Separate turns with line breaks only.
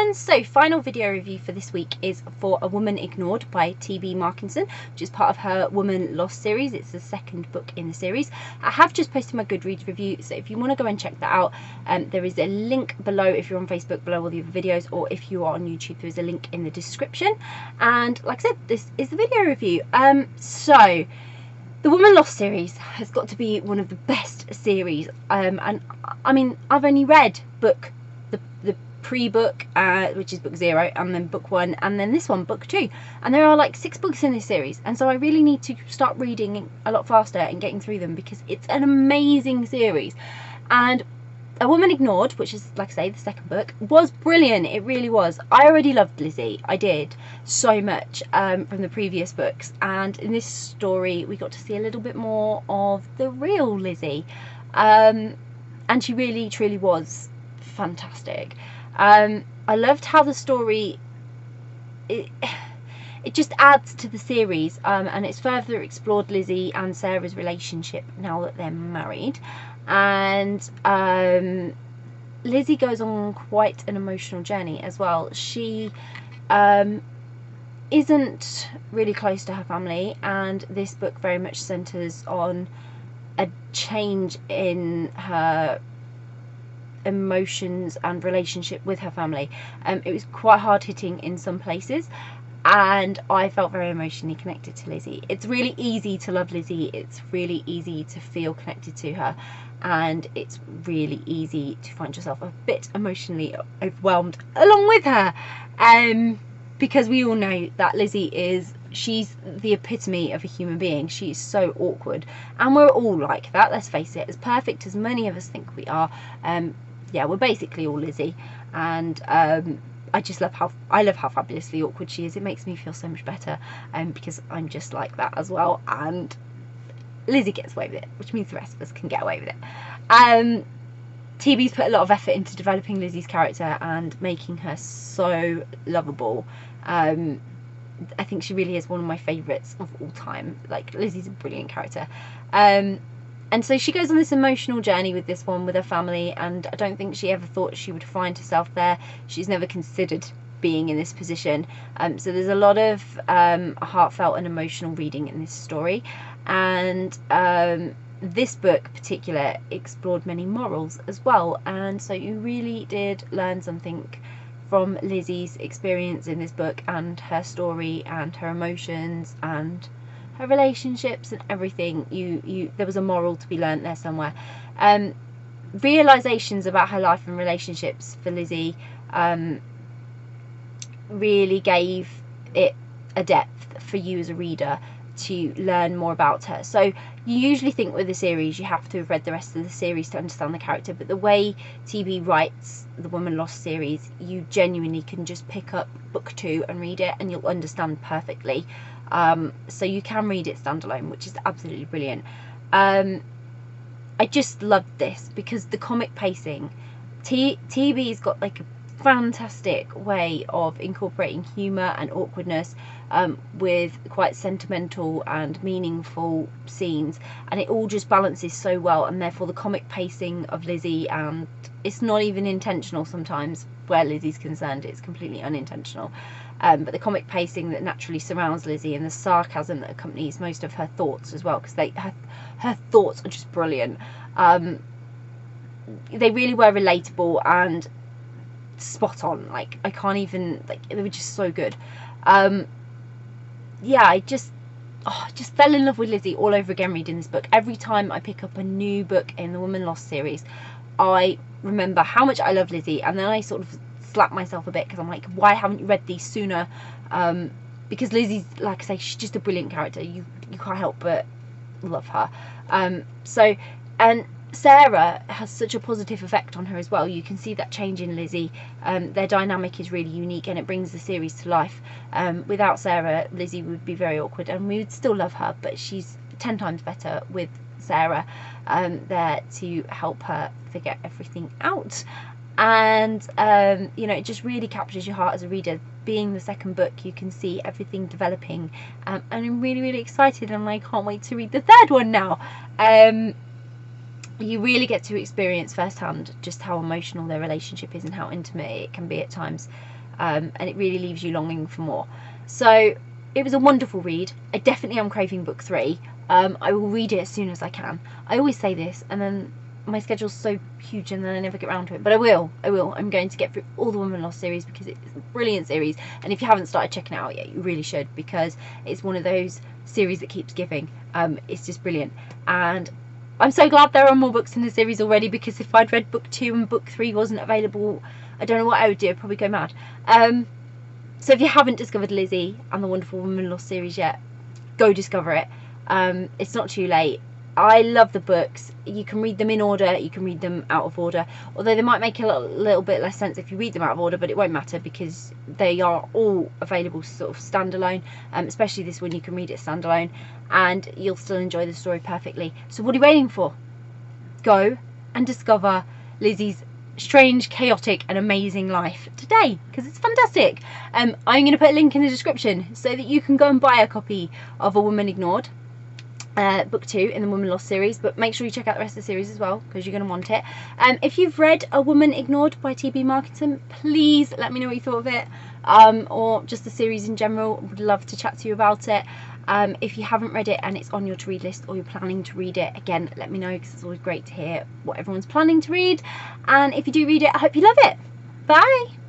everyone. So final video review for this week is for A Woman Ignored by T.B. Markinson, which is part of her Woman Lost series. It's the second book in the series. I have just posted my Goodreads review, so if you want to go and check that out, there is a link below if you're on Facebook, below all the other videos, or if you are on YouTube, there is a link in the description. And like I said, this is the video review. So the Woman Lost series has got to be one of the best series, and I mean, I've only read the pre-book, which is book 0, and then book 1, and then this one, book 2, and there are like 6 books in this series, and so I really need to start reading a lot faster and getting through them because it's an amazing series. And A Woman Ignored, which is, like I say, the second book, was brilliant. It really was. I already loved Lizzie. I did so much from the previous books, and in this story we got to see a little bit more of the real Lizzie, and she really truly was fantastic. I loved how the story, it just adds to the series, and it's further explored Lizzie and Sarah's relationship now that they're married. And Lizzie goes on quite an emotional journey as well. She isn't really close to her family, and this book very much centres on a change in her emotions and relationship with her family. It was quite hard hitting in some places, and I felt very emotionally connected to Lizzie. It's really easy to love Lizzie, it's really easy to feel connected to her, and it's really easy to find yourself a bit emotionally overwhelmed along with her, because we all know that Lizzie she's the epitome of a human being. She's so awkward, and we're all like that, let's face it. As perfect as many of us think we are, yeah, we're basically all Lizzie, and I just love how fabulously awkward she is. It makes me feel so much better, because I'm just like that as well, and Lizzie gets away with it, which means the rest of us can get away with it. TB's put a lot of effort into developing Lizzie's character and making her so lovable. I think she really is one of my favourites of all time. Like, Lizzie's a brilliant character. And so she goes on this emotional journey with this one, with her family, and I don't think she ever thought she would find herself there. She's never considered being in this position. So there's a lot of heartfelt and emotional reading in this story. And this book in particular explored many morals as well. And so you really did learn something from Lizzie's experience in this book, and her story, and her emotions, and her relationships, and everything. There was a moral to be learnt there somewhere. Realizations about her life and relationships for Lizzie really gave it a depth for you as a reader to learn more about her. So you usually think with a series you have to have read the rest of the series to understand the character, but the way TB writes the Woman Lost series, you genuinely can just pick up book 2 and read it and you'll understand perfectly. So you can read it standalone, which is absolutely brilliant. I just loved this because the comic pacing, TB's got like a fantastic way of incorporating humour and awkwardness with quite sentimental and meaningful scenes, and it all just balances so well. And therefore the comic pacing of Lizzie, and it's not even intentional sometimes where Lizzie's concerned, it's completely unintentional, but the comic pacing that naturally surrounds Lizzie, and the sarcasm that accompanies most of her thoughts as well, because her thoughts are just brilliant. They really were relatable and spot on. Like, I can't even, like, they were just so good. Yeah, I just fell in love with Lizzie all over again reading this book. Every time I pick up a new book in the Woman Lost series, I remember how much I love Lizzie, and then I sort of slap myself a bit because I'm like, why haven't you read these sooner? Because Lizzie's, like I say, she's just a brilliant character. You can't help but love her. And Sarah has such a positive effect on her as well. You can see that change in Lizzie. Their dynamic is really unique, and it brings the series to life. Without Sarah, Lizzie would be very awkward, and we would still love her, but she's 10 times better with Sarah there to help her figure everything out. And you know, it just really captures your heart as a reader. Being the second book, you can see everything developing, and I'm really excited, and I can't wait to read the third one now. you really get to experience firsthand just how emotional their relationship is and how intimate it can be at times, and it really leaves you longing for more. So it was a wonderful read. I definitely am craving book 3. I will read it as soon as I can. I always say this and then my schedule's so huge and then I never get around to it, but I will. I'm going to get through all the Woman Lost series because it's a brilliant series, and if you haven't started checking it out yet, you really should, because it's one of those series that keeps giving. It's just brilliant, and I'm so glad there are more books in the series already, because if I'd read book 2 and book 3 wasn't available, I don't know what I would do. I'd probably go mad. So if you haven't discovered Lizzie and the Wonderful Woman Lost series yet, go discover it. It's not too late. I love the books. You can read them in order, you can read them out of order, although they might make a little bit less sense if you read them out of order, but it won't matter because they are all available sort of standalone, especially this one. You can read it standalone and you'll still enjoy the story perfectly. So what are you waiting for? Go and discover Lizzie's strange, chaotic and amazing life today, because it's fantastic. I'm going to put a link in the description so that you can go and buy a copy of A Woman Ignored, book 2 in the Woman Lost series, but make sure you check out the rest of the series as well, because you're going to want it. If you've read A Woman Ignored by T.B. Markinson, please let me know what you thought of it, or just the series in general. Would love to chat to you about it. If you haven't read it and it's on your to read list, or you're planning to read it, again, let me know, because it's always great to hear what everyone's planning to read. And if you do read it, I hope you love it. Bye.